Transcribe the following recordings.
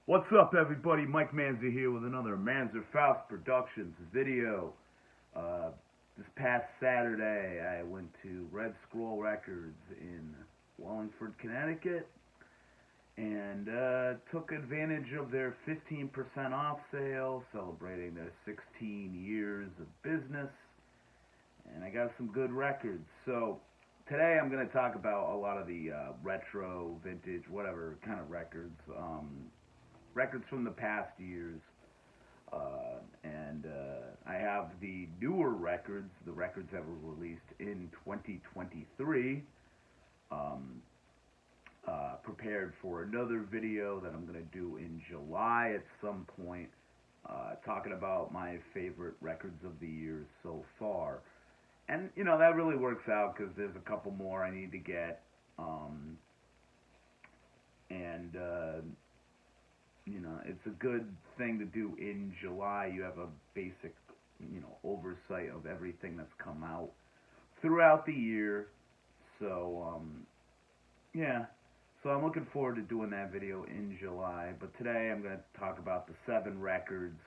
What's up, everybody? Mike Manzer here with another Manzer Faust Productions video. This past Saturday, I went to Redscroll Records in Wallingford, Connecticut, and took advantage of their 15% off sale, celebrating their 16 years of business, and I got some good records. So today I'm going to talk about a lot of the retro, vintage, whatever kind of records. Records from the past years, and I have the newer records, the records that were released in 2023, prepared for another video that I'm going to do in July at some point, talking about my favorite records of the year so far. And, you know, that really works out because there's a couple more I need to get, you know, it's a good thing to do in July. You have a basic, you know, oversight of everything that's come out throughout the year. So, yeah. So I'm looking forward to doing that video in July. But today I'm going to talk about the 7 records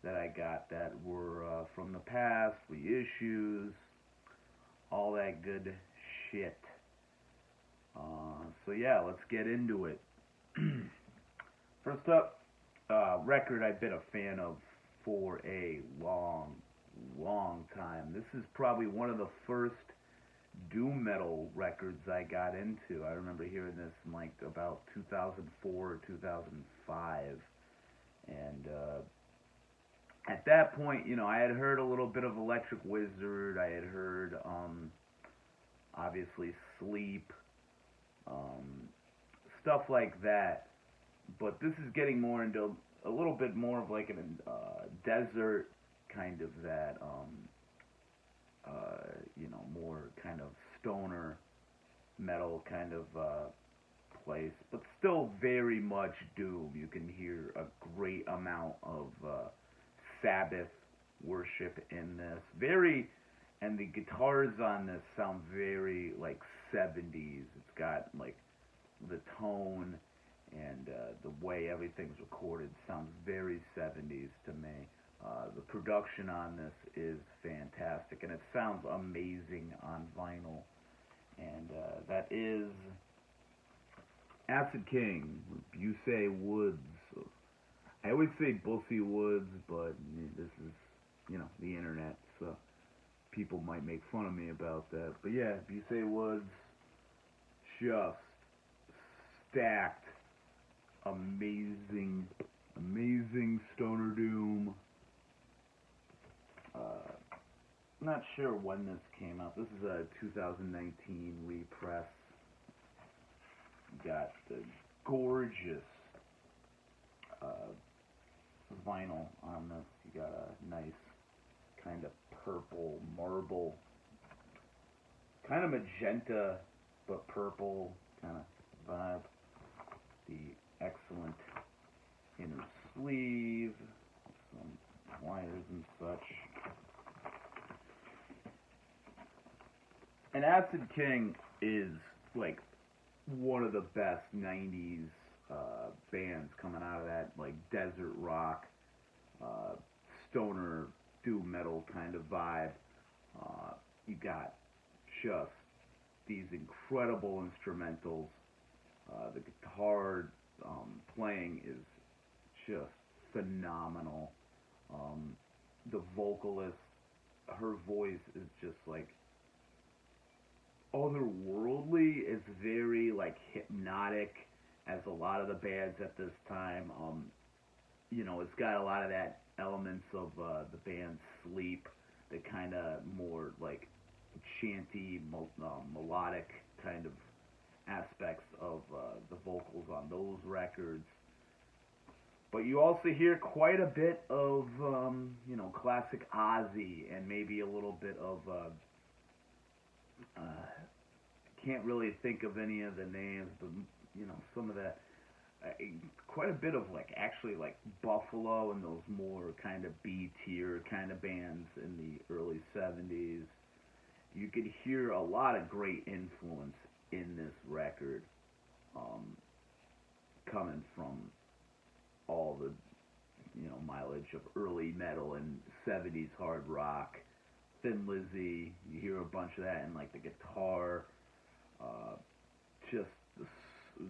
that I got that were from the past, reissues, all that good shit. So yeah, let's get into it. First up, record I've been a fan of for a long time. This is probably one of the first doom metal records I got into. I remember hearing this in like about 2004 or 2005. And at that point, you know, I had heard a little bit of Electric Wizard. I had heard, obviously, Sleep, stuff like that. But this is getting more into a little bit more of like a desert kind of that, you know, more kind of stoner metal kind of place, but still very much doom. You can hear a great amount of Sabbath worship in this. And the guitars on this sound very like 70s. It's got like the tone and the way everything's recorded sounds very 70s to me. The production on this is fantastic, and it sounds amazing on vinyl. And that is Acid King, Busse Woods. I always say Busse Woods, but this is, you know, the internet, so people might make fun of me about that. But yeah, Busse Woods, just stacked. Amazing stoner doom. Not sure when this came out. This is a 2019 repress. Got the gorgeous vinyl on this. You got a nice kind of purple marble, kind of magenta but purple kind of vibe. The excellent inner sleeve, some wires and such. And Acid King is like one of the best 90s bands coming out of that like desert rock, stoner doom metal kind of vibe. You got just these incredible instrumentals. The guitar playing is just phenomenal. The vocalist, her voice is just like otherworldly. It's very like hypnotic, as a lot of the bands at this time. You know, it's got a lot of that elements of the band Sleep, the kind of more like chanty, melodic kind of aspects of the vocals on those records. But you also hear quite a bit of, you know, classic Ozzy, and maybe a little bit of, can't really think of any of the names, but, you know, some of the, quite a bit of, like, actually, like, Buffalo and those more kind of B-tier kind of bands in the early 70s. You could hear a lot of great influence in this record, coming from all the, mileage of early metal and 70s hard rock. Thin Lizzy, you hear a bunch of that, and like the guitar, just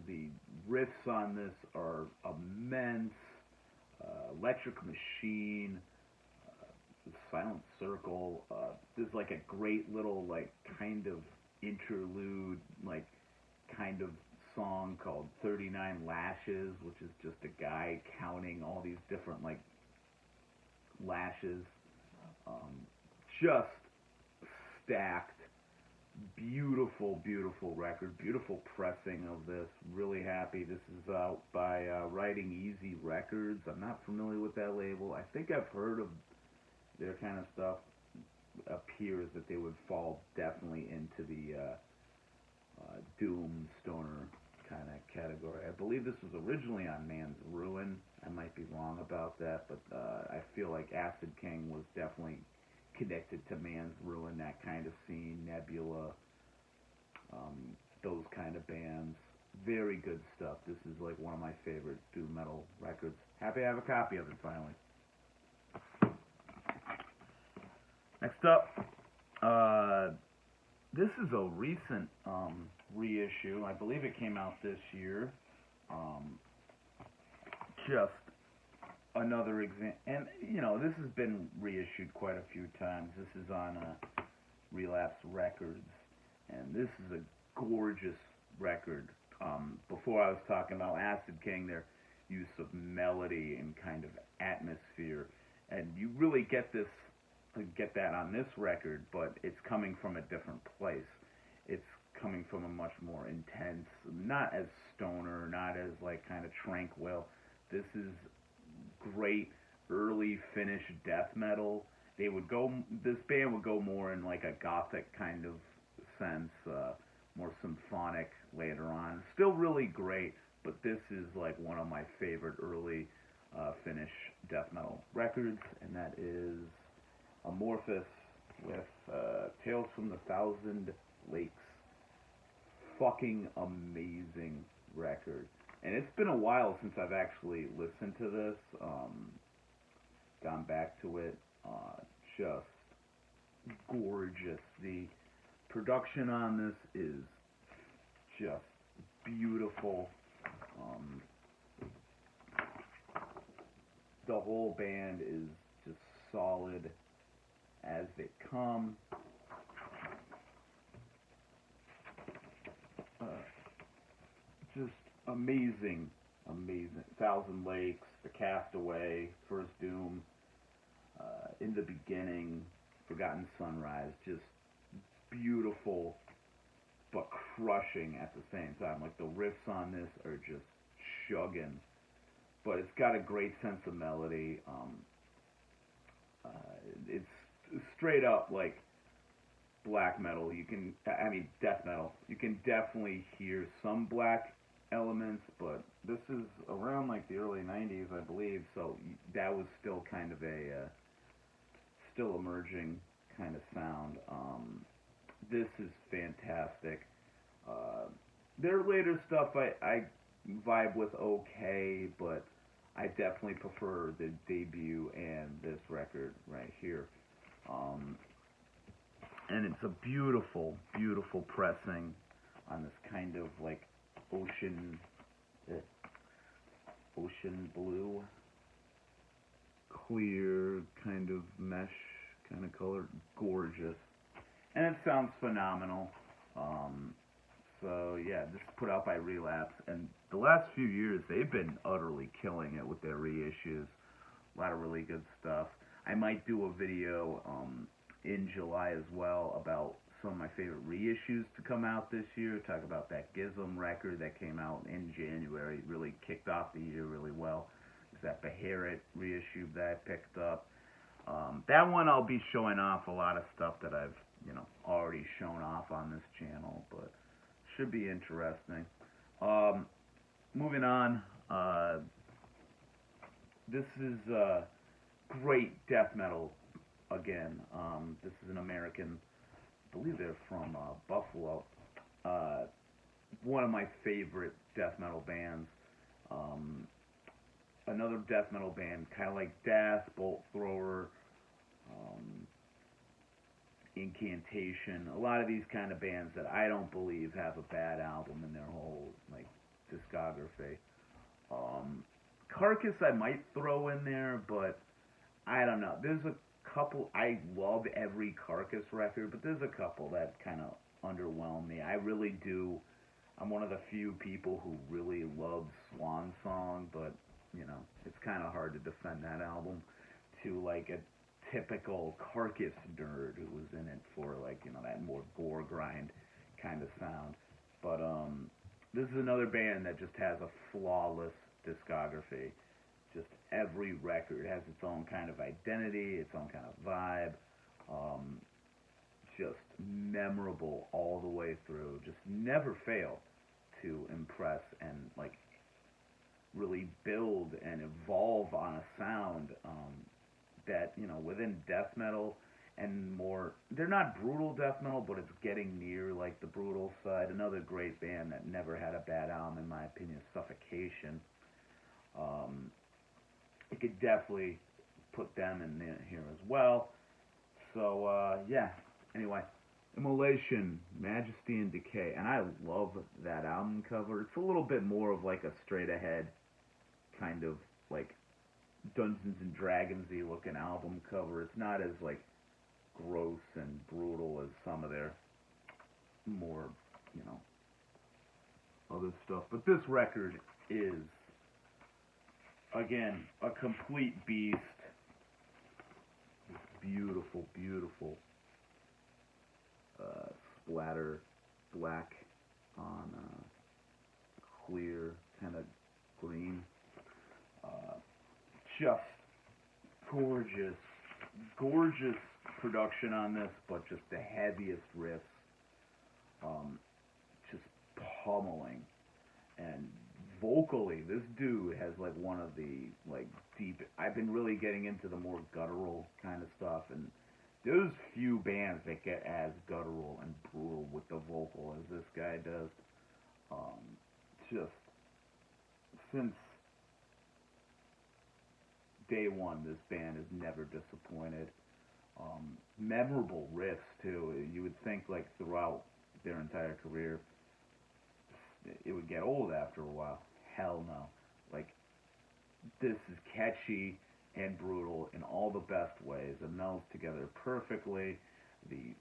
the riffs on this are immense. Electric Machine, Silent Circle. There's like a great little like kind of interlude, like kind of song called 39 Lashes, which is just a guy counting all these different like lashes. Just stacked. Beautiful, beautiful record. Beautiful pressing of this. Really happy. This is out by Writing Easy Records. I'm not familiar with that label. I think I've heard of their kind of stuff. Appears that they would fall definitely into the doom stoner kind of category. I believe this was originally on Man's Ruin. I might be wrong about that, but I feel like Acid King was definitely connected to Man's Ruin, that kind of scene, Nebula, those kind of bands. Very good stuff. This is like one of my favorite doom metal records. Happy to have a copy of it finally. Next up, this is a recent reissue. I believe it came out this year. Just another example, and this has been reissued quite a few times. This is on Relapse Records, and this is a gorgeous record. Before I was talking about Acid King, their use of melody and kind of atmosphere, and you really get that on this record, but it's coming from a different place. It's coming from a much more intense, not as stoner, not as like kind of tranquil. This is great early Finnish death metal. This band would go more in like a gothic kind of sense, more symphonic later on. Still really great, but this is like one of my favorite early Finnish death metal records, and that is Amorphis with Tales from the Thousand Lakes. Fucking amazing record. And it's been a while since I've actually listened to this, gone back to it. Just gorgeous. The production on this is just beautiful. The whole band is just solid as they come. Just amazing. Thousand Lakes, The Castaway, First Doom, In the Beginning, Forgotten Sunrise. Just beautiful, but crushing at the same time. Like the riffs on this are just chugging, but it's got a great sense of melody. It's straight up like black metal. Death metal. You can definitely hear some black elements, but this is around like the early 90s, I believe, so that was still kind of a still emerging kind of sound. This is fantastic. Their later stuff I vibe with okay, but I definitely prefer the debut and this record right here. And it's a beautiful, beautiful pressing on this kind of like ocean blue, clear kind of mesh kind of color. Gorgeous. And it sounds phenomenal. So yeah, this is put out by Relapse, and the last few years they've been utterly killing it with their reissues. A lot of really good stuff. I might do a video in July as well about some of my favorite reissues to come out this year. Talk about that Gizm record that came out in January. It really kicked off the year really well. There's that Beharit reissue that I picked up. That one I'll be showing off a lot of stuff that I've already shown off on this channel, but should be interesting. Moving on. This is great death metal again. This is an American, I believe they're from Buffalo. One of my favorite death metal bands. another death metal band, kind of like Death, Bolt Thrower, Incantation, a lot of these kind of bands that I don't believe have a bad album in their whole like discography. Carcass I might throw in there, but I don't know. There's a couple, I love every Carcass record, but there's a couple that kind of underwhelm me. I really do. I'm one of the few people who really loves Swan Song, but, you know, it's kind of hard to defend that album to, like, a typical Carcass nerd who was in it for, like, you know, that more gore grind kind of sound. But, this is another band that just has a flawless discography. Just every record has its own kind of identity, its own kind of vibe. Just memorable all the way through. Just never fail to impress and like really build and evolve on a sound that, you know, within death metal and more, they're not brutal death metal, but it's getting near like the brutal side. Another great band that never had a bad album in my opinion is Suffocation. You could definitely put them in here as well. So yeah, anyway, Immolation, Majesty, and Decay, and I love that album cover. It's a little bit more of like a straight ahead kind of like Dungeons and Dragons-y looking album cover. It's not as like gross and brutal as some of their more, you know, other stuff. But this record is, again, a complete beast. Beautiful, beautiful splatter black on clear kind of green. Just gorgeous, gorgeous production on this, but just the heaviest riffs, just pummeling. And vocally, this dude has like one of the like deep. I've been really getting into the more guttural kind of stuff, and there's few bands that get as guttural and brutal with the vocal as this guy does. Just since day one, this band has never disappointed. Memorable riffs too. You would think like throughout their entire career, it would get old after a while. Hell no. Like, this is catchy and brutal in all the best ways. It melds together perfectly. The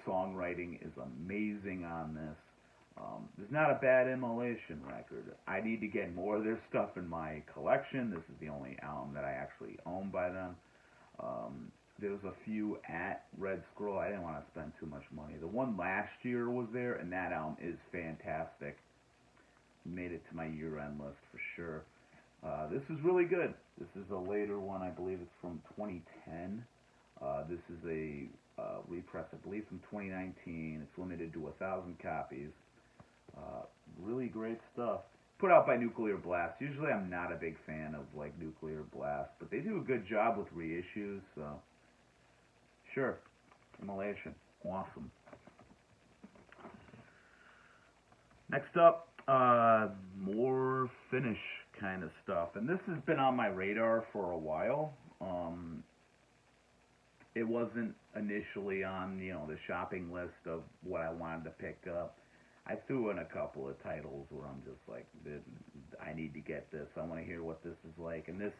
songwriting is amazing on this. There's not a bad Immolation record. I need to get more of their stuff in my collection. This is the only album that I actually own by them. There's a few at Redscroll. I didn't want to spend too much money. The one last year was there, and that album is fantastic. Made it to my year-end list for sure. This is really good. This is a later one. I believe it's from 2010. This is a repress, I believe, from 2019. It's limited to 1,000 copies. Really great stuff. Put out by Nuclear Blast. Usually I'm not a big fan of like Nuclear Blast, but they do a good job with reissues, so sure. Immolation. Awesome. Next up, more Finnish kind of stuff, and this has been on my radar for a while. It wasn't initially on, you know, the shopping list of what I wanted to pick up. I threw in a couple of titles where I'm just like, I need to get this. I want to hear what this is like, and this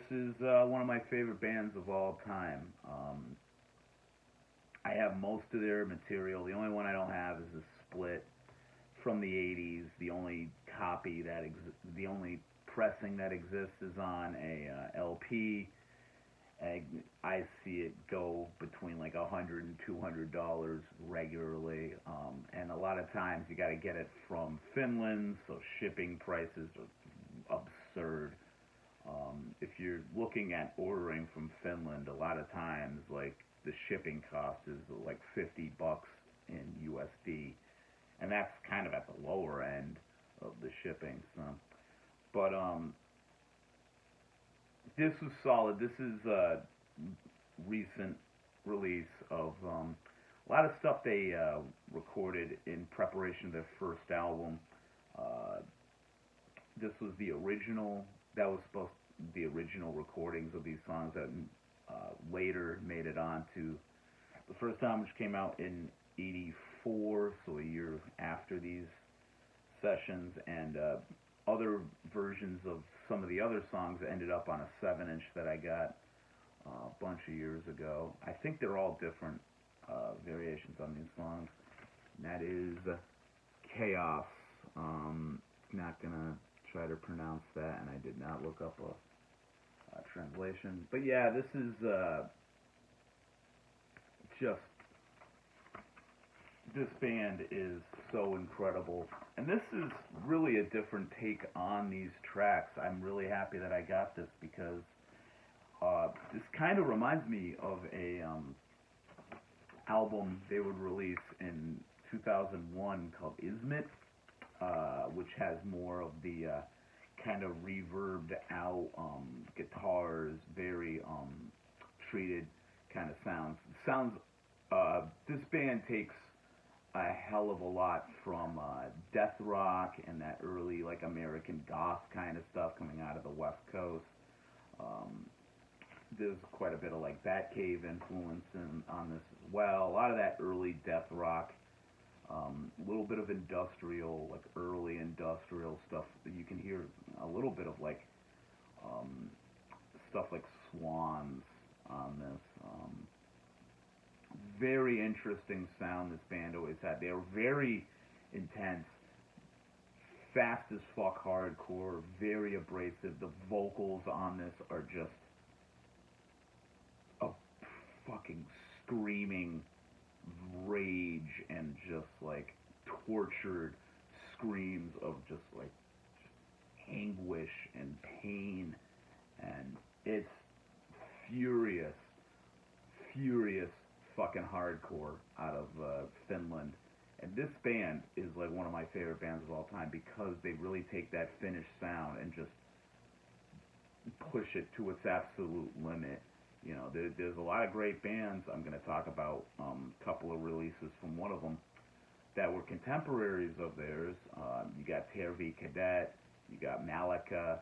is one of my favorite bands of all time. I have most of their material. The only one I don't have is a split from the 80s. The only copy that the only pressing that exists is on a LP. I see it go between like $100 and $200 regularly, and a lot of times you got to get it from Finland, so shipping prices are absurd. If you're looking at ordering from Finland, a lot of times like the shipping cost is like $50 in USD, and that's kind of at the lower end of the shipping. So, but this was solid. This is a recent release of a lot of stuff they recorded in preparation of their first album. this was the original. That was supposed the original recordings of these songs that later made it on to the first time, which came out in '84, so a year after these sessions, and other versions of some of the other songs ended up on a 7-inch that I got a bunch of years ago. I think they're all different variations on these songs. And that is Kaaos. Not gonna try to pronounce that, and I did not look up a translation. But yeah, this is just, this band is so incredible, and this is really a different take on these tracks. I'm really happy that I got this, because this kind of reminds me of a album they would release in 2001 called Ismit, which has more of the kind of reverbed out guitars, very treated kind of sounds. This band takes a hell of a lot from death rock and that early like American goth kind of stuff coming out of the West Coast. There's quite a bit of like Batcave influence on this as well. A lot of that early death rock, a little bit of industrial, like early industrial stuff. You can hear a little bit of like stuff like Swans on this. Very interesting sound this band always had. They were very intense, fast as fuck hardcore, very abrasive. The vocals on this are just a fucking screaming rage and just like tortured screams of just like anguish and pain, and it's furious fucking hardcore out of Finland. And this band is like one of my favorite bands of all time, because they really take that Finnish sound and just push it to its absolute limit. You know, there's a lot of great bands. I'm going to talk about a couple of releases from one of them that were contemporaries of theirs. You got Tervi Cadet, you got Malika.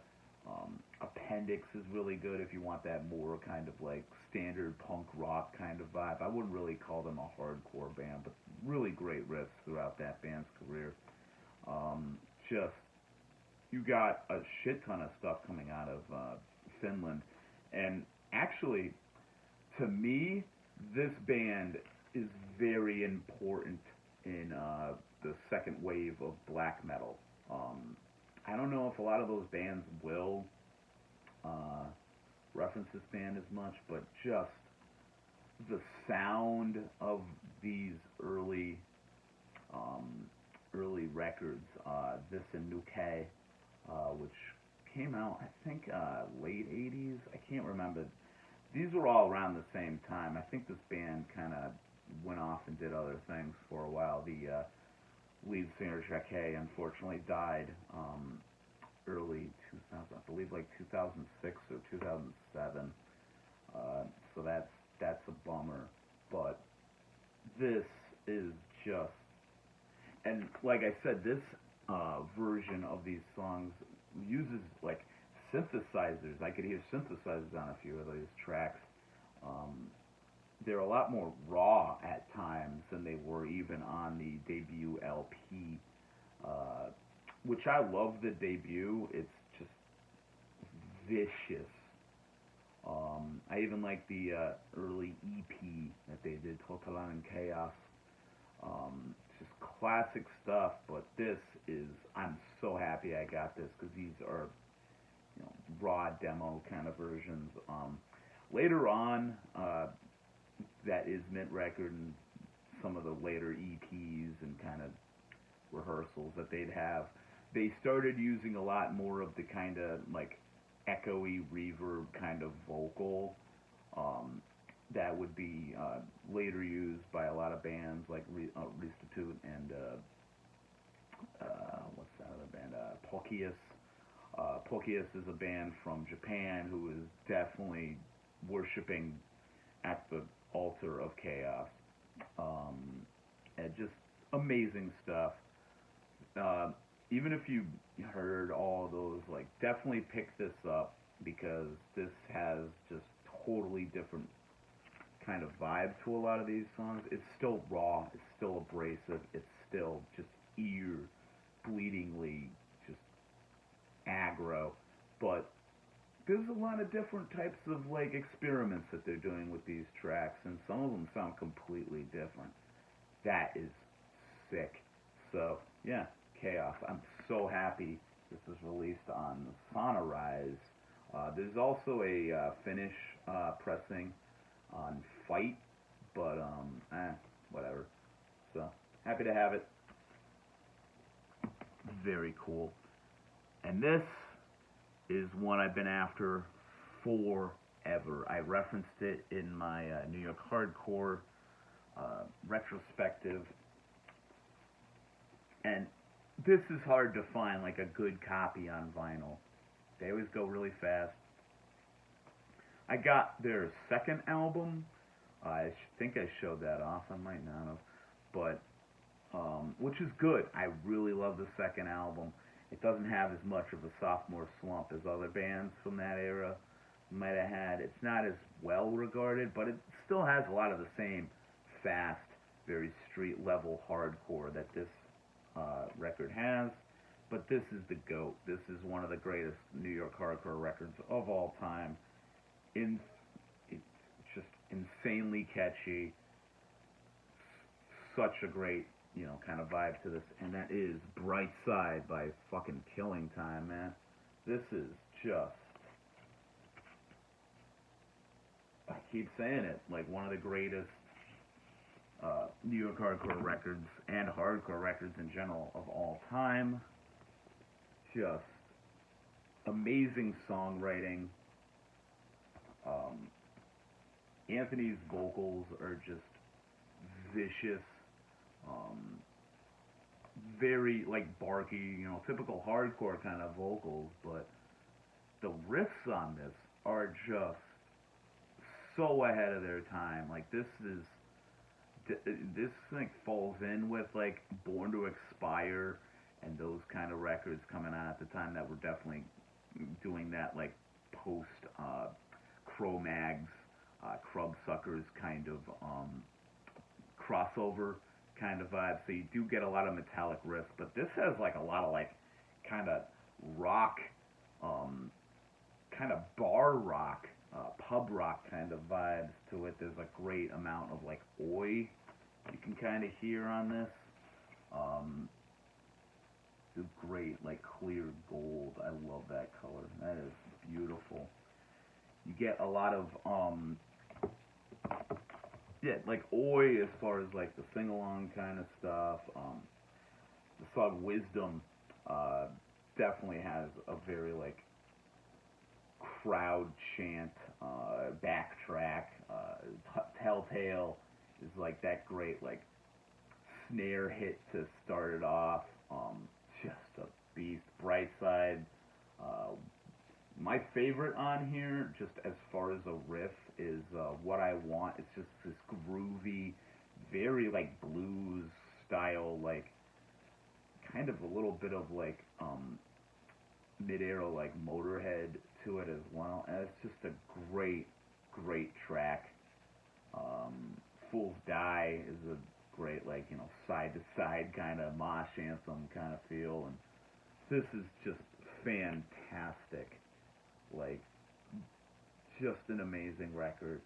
Appendix is really good if you want that more kind of like standard punk rock kind of vibe. I wouldn't really call them a hardcore band, but really great riffs throughout that band's career. Just, you got a shit ton of stuff coming out of Finland, and actually, to me, this band is very important in the second wave of black metal. I don't know if a lot of those bands will reference this band as much, but just the sound of these early records, this and Decay, which came out, I think, late 80s. I can't remember. These were all around the same time. I think this band kind of went off and did other things for a while. The lead singer, Decay, unfortunately died early 2000, I believe like 2006 or 2007. So that's a bummer. But this is just, and like I said, this version of these songs uses like synthesizers. I could hear synthesizers on a few of these tracks. They're a lot more raw at times than they were even on the debut LP, which I love the debut. It's just vicious. I even like the early EP that they did, Totalan and Kaaos. It's just classic stuff, but this is, I'm so happy I got this, because these are, you know, raw demo kind of versions. Later on, that Ismit record and some of the later EPs and kind of rehearsals that they'd have, they started using a lot more of the kind of like echoey reverb kind of vocal that would be later used by a lot of bands like Riistetyt and what's that other band? Polkias. Polkias is a band from Japan who is definitely worshiping at the altar of Kaaos. And just amazing stuff. Even if you heard all those, like, definitely pick this up because this has just totally different kind of vibe to a lot of these songs. It's still raw, it's still abrasive, it's still just ear bleedingly just aggro, but there's a lot of different types of like experiments that they're doing with these tracks, and some of them sound completely different. That is sick. So yeah, Kaaos. I'm so happy this was released on Sonorize. There's also a Finnish pressing on Fight, but whatever. So happy to have it. Very cool. And this is one I've been after forever. I referenced it in my New York Hardcore retrospective, and this is hard to find like a good copy on vinyl. They always go really fast. I got their second album. I think I showed that off. I might not have, but which is good. I really love the second album. It doesn't have as much of a sophomore slump as other bands from that era might have had. It's not as well regarded, but it still has a lot of the same fast, very street level hardcore that this record has. But this is the GOAT. This is one of the greatest New York hardcore records of all time. It's just insanely catchy. Such a great, kind of vibe to this, and that is Brightside by fucking Killing Time, man. This is just, I keep saying it, like one of the greatest New York hardcore records and hardcore records in general of all time. Just amazing songwriting. Anthony's vocals are just vicious. Very like barky, typical hardcore kind of vocals, but the riffs on this are just so ahead of their time. Like this like falls in with like Born to Expire and those kind of records coming out at the time that were definitely doing that like post Cro-Mags, Crubsuckers kind of crossover kind of vibe. So you do get a lot of metallic riffs, but this has like a lot of like kind of rock, kind of bar rock, pub rock kind of vibes to it. There's a great amount of like oi you can kind of hear on this. It's great, like clear gold. I love that color. That is beautiful. You get a lot of like oi as far as like the sing along kind of stuff. The song Wisdom definitely has a very like crowd chant backtrack. Telltale is like that great like snare hit to start it off. Just a beast. Brightside. My favorite on here, just as far as a riff, is What I Want. It's just this groovy, very like blues style, like kind of a little bit of like mid-air like Motorhead to it as well. And it's just a great, great track. Fools Die is a great like side to side kind of mosh anthem kind of feel, and this is just fantastic. Like, just an amazing record.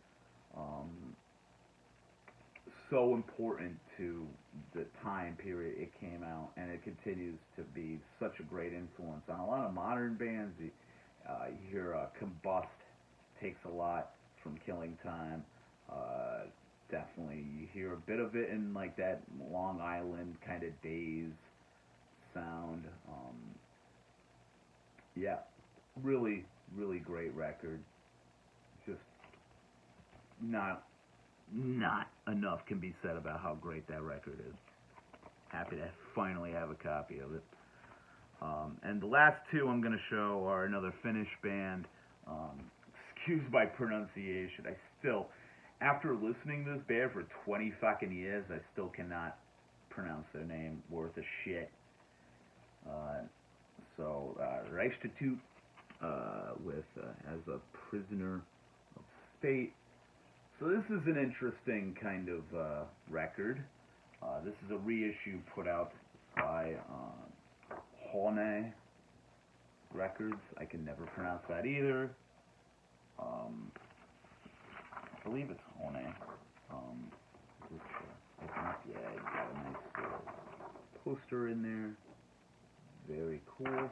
So important to the time period it came out, and it continues to be such a great influence on a lot of modern bands. You hear Combust takes a lot from Killing Time. Definitely, you hear a bit of it in like that Long Island kind of Days sound. Yeah, really, really great record. Just not enough can be said about how great that record is. Happy to finally have a copy of it. And the last two I'm going to show are another Finnish band. Excuse my pronunciation. I still, after listening to this band for 20 fucking years, I still cannot pronounce their name worth a shit. So, Riistetyt with as a prisoner of state. So this is an interesting kind of record. This is a reissue put out by Enää Records. I can never pronounce that either. I believe it's Enää. Yeah, you got a nice poster in there. Very cool.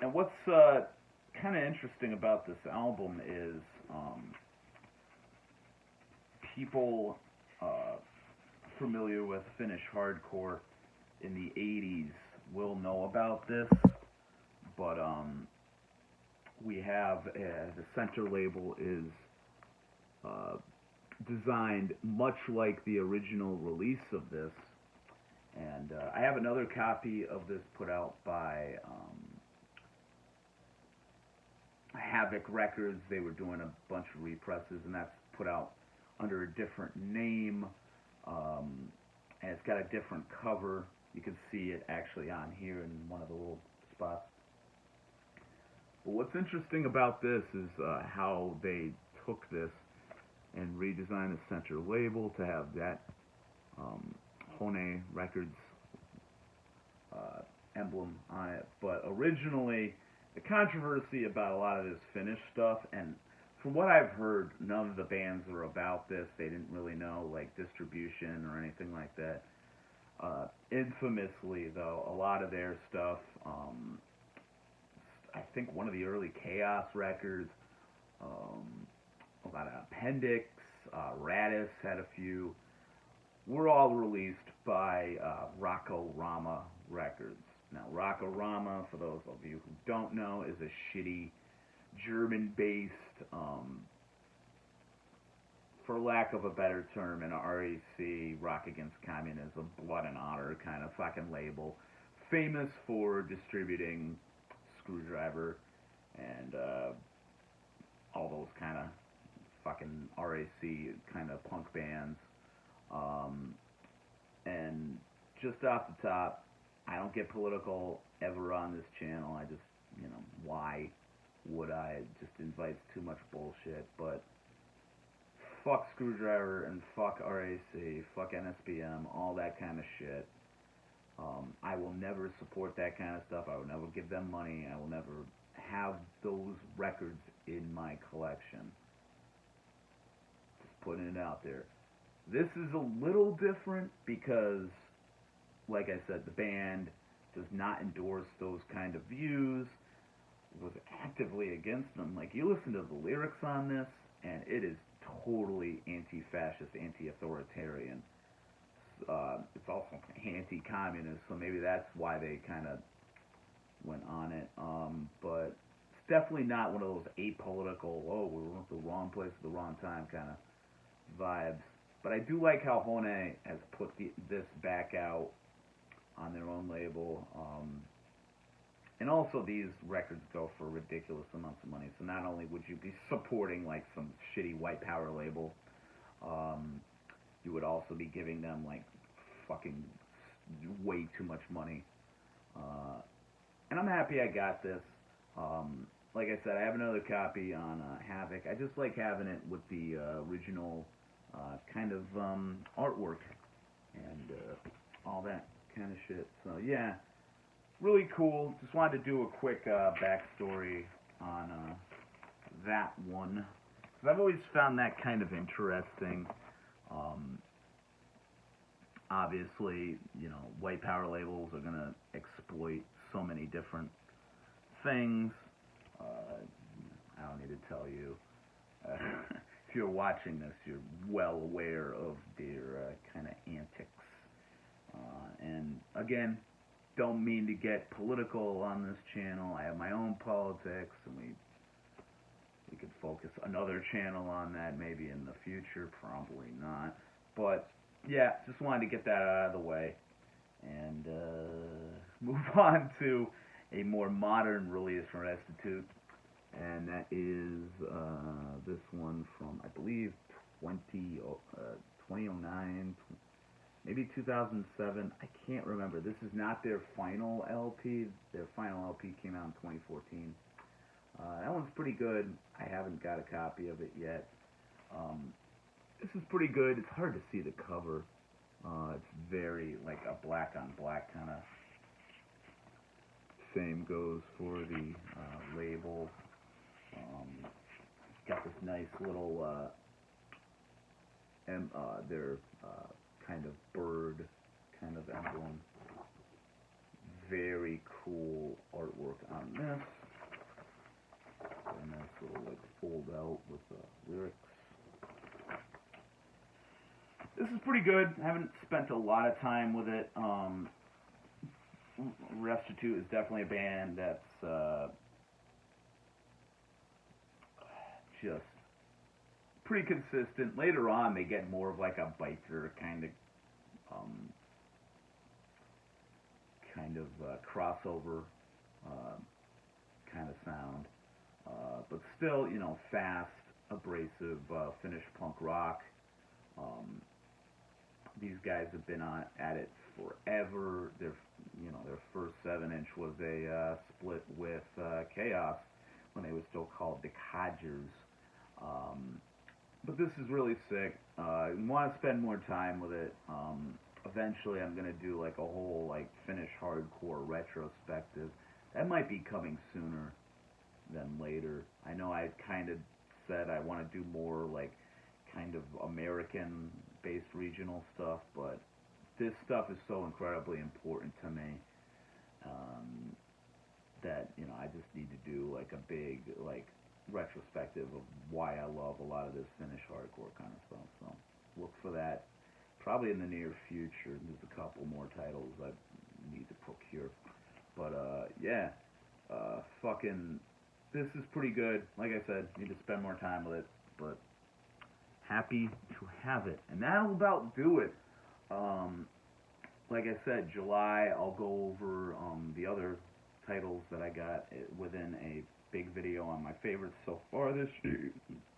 And what's kind of interesting about this album is people familiar with Finnish hardcore in the 80s will know about this, but we have the center label is designed much like the original release of this, and I have another copy of this put out by Havoc Records. They were doing a bunch of represses, and that's put out under a different name, and it's got a different cover. You can see it actually on here in one of the little spots. But what's interesting about this is how they took this and redesigned the center label to have that Enää Records emblem on it. But originally, the controversy about a lot of this Finnish stuff, and from what I've heard, none of the bands were about this. They didn't really know, like, distribution or anything like that. Infamously, though, a lot of their stuff, I think one of the early Kaaos records, a lot of Appendix, Radis had a few, were all released by Rockorama Records. Now, Rockorama, for those of you who don't know, is a shitty German-based, for lack of a better term, an RAC, Rock Against Communism, Blood and Honor kind of fucking label, famous for distributing Screwdriver and all those kind of fucking RAC kind of punk bands. And just off the top, I don't get political ever on this channel. I just, you know, why would I? It just invites too much bullshit. But fuck Screwdriver and fuck RAC, fuck NSBM, all that kind of shit. I will never support that kind of stuff. I will never give them money. I will never have those records in my collection. Just putting it out there. This is a little different because, like I said, the band does not endorse those kind of views, was actively against them. Like, you listen to the lyrics on this, and it is totally anti-fascist, anti-authoritarian. It's also anti-communist, so maybe that's why they kind of went on it. But it's definitely not one of those apolitical, oh, we were at the wrong place at the wrong time kind of vibes. But I do like how Enää has put this back out on their own label. And also these records go for ridiculous amounts of money. So not only would you be supporting like some shitty white power label, you would also be giving them like fucking way too much money. And I'm happy I got this. Like I said, I have another copy on Havoc. I just like having it with the original kind of artwork and all that kind of shit. So yeah, really cool. Just wanted to do a quick backstory on that one, because I've always found that kind of interesting. Obviously, you know, white power labels are going to exploit so many different things. I don't need to tell you. If you're watching this, you're well aware of their kind of antics. And again, don't mean to get political on this channel. I have my own politics, and we could focus another channel on that maybe in the future. Probably not. But yeah, just wanted to get that out of the way and move on to a more modern release from Redscroll, and that is this one from, I believe, 2009. maybe 2007. I can't remember. This is not their final LP. Their final LP came out in 2014. That one's pretty good. I haven't got a copy of it yet. This is pretty good. It's hard to see the cover. It's very like a black on black kind of. Same goes for the label. Got this nice little their kind of bird kind of emblem. Very cool artwork on this. Got a nice little like fold out with the lyrics. This is pretty good. I haven't spent a lot of time with it. Restitute is definitely a band that's just pretty consistent. Later on, they get more of like a biker kind of crossover kind of sound, but still, you know, fast, abrasive, Finnish punk rock. These guys have been at it forever. Their first 7-inch was a split with Kaaos when they were still called Decay. But this is really sick. I want to spend more time with it. Eventually, I'm gonna do like a whole like Finnish hardcore retrospective. That might be coming sooner than later. I know I kind of said I want to do more like kind of American-based regional stuff, but this stuff is so incredibly important to me that, you know, I just need to do like a big like retrospective of why I love a lot of this Finnish hardcore kind of stuff. So look for that probably in the near future. There's a couple more titles I need to procure, but yeah, fucking this is pretty good. Like I said, need to spend more time with it, but happy to have it. And that'll about do it. Like I said, July, I'll go over the other titles that I got within a big video on my favorites so far this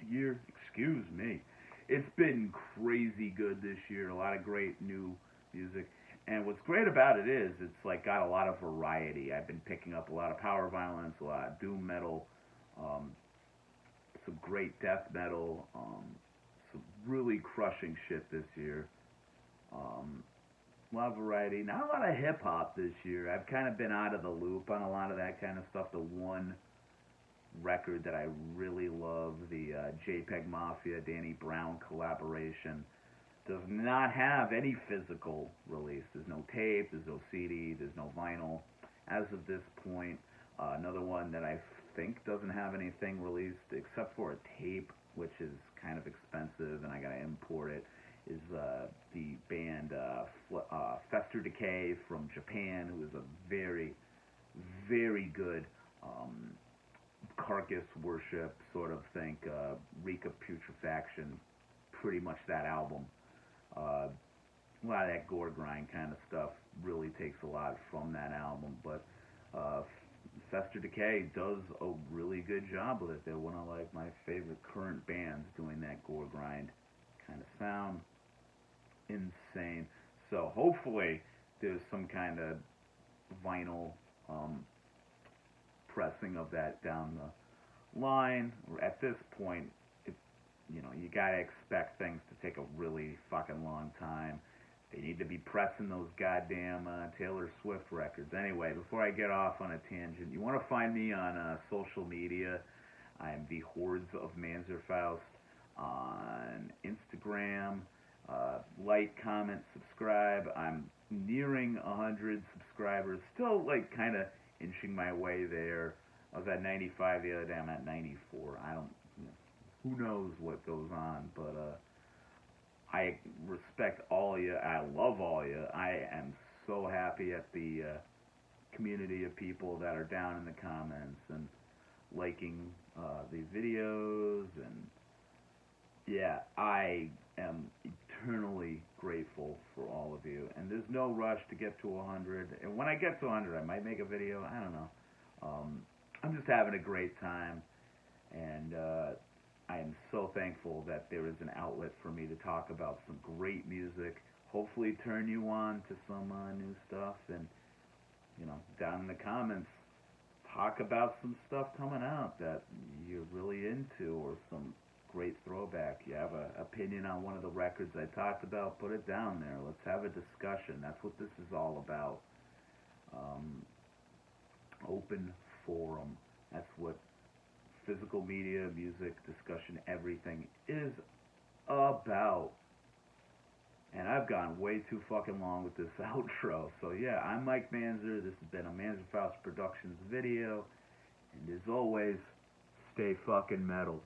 year. Excuse me. It's been crazy good this year. A lot of great new music. And what's great about it is it's like got a lot of variety. I've been picking up a lot of power violence, a lot of doom metal, some great death metal, some really crushing shit this year. A lot of variety. Not a lot of hip-hop this year. I've kind of been out of the loop on a lot of that kind of stuff. The one record that I really love, the JPEG Mafia, Danny Brown collaboration, does not have any physical release. There's no tape, there's no CD, there's no vinyl. As of this point, another one that I think doesn't have anything released except for a tape, which is kind of expensive and I gotta import it, is the band Fester Decay from Japan, who is a very, very good carcass worship sort of think, reek of putrefaction, pretty much that album. A lot of that gore grind kind of stuff really takes a lot from that album, but Fester Decay does a really good job with it. They're one of like my favorite current bands doing that gore grind kind of sound. Insane. So hopefully there's some kind of vinyl pressing of that down the line. At this point, you know, you gotta expect things to take a really fucking long time. They need to be pressing those goddamn Taylor Swift records. Anyway, before I get off on a tangent, you want to find me on social media. I am the Hordes of Manzerfaust on Instagram. Like, comment, subscribe. I'm nearing 100 subscribers. Still, like, kind of inching my way there. I was at 95 the other day. I'm at 94. I don't, you know, who knows what goes on, but I respect all of you. I love all of you. I am so happy at the community of people that are down in the comments and liking the videos, and yeah, I am eternally grateful for all of you. And there's no rush to get to 100. And when I get to 100, I might make a video. I don't know. I'm just having a great time, and I am so thankful that there is an outlet for me to talk about some great music hopefully turn you on to some new stuff. And, you know, down in the comments, talk about some stuff coming out that you're really into, or some great throwback. You have an opinion on one of the records I talked about, put it down there. Let's have a discussion. That's what this is all about. Open forum. That's what physical media, music, discussion, everything is about. And I've gone way too fucking long with this outro. So yeah, I'm Mike Manzer. This has been a Manzer Faust Productions video. And as always, stay fucking metal.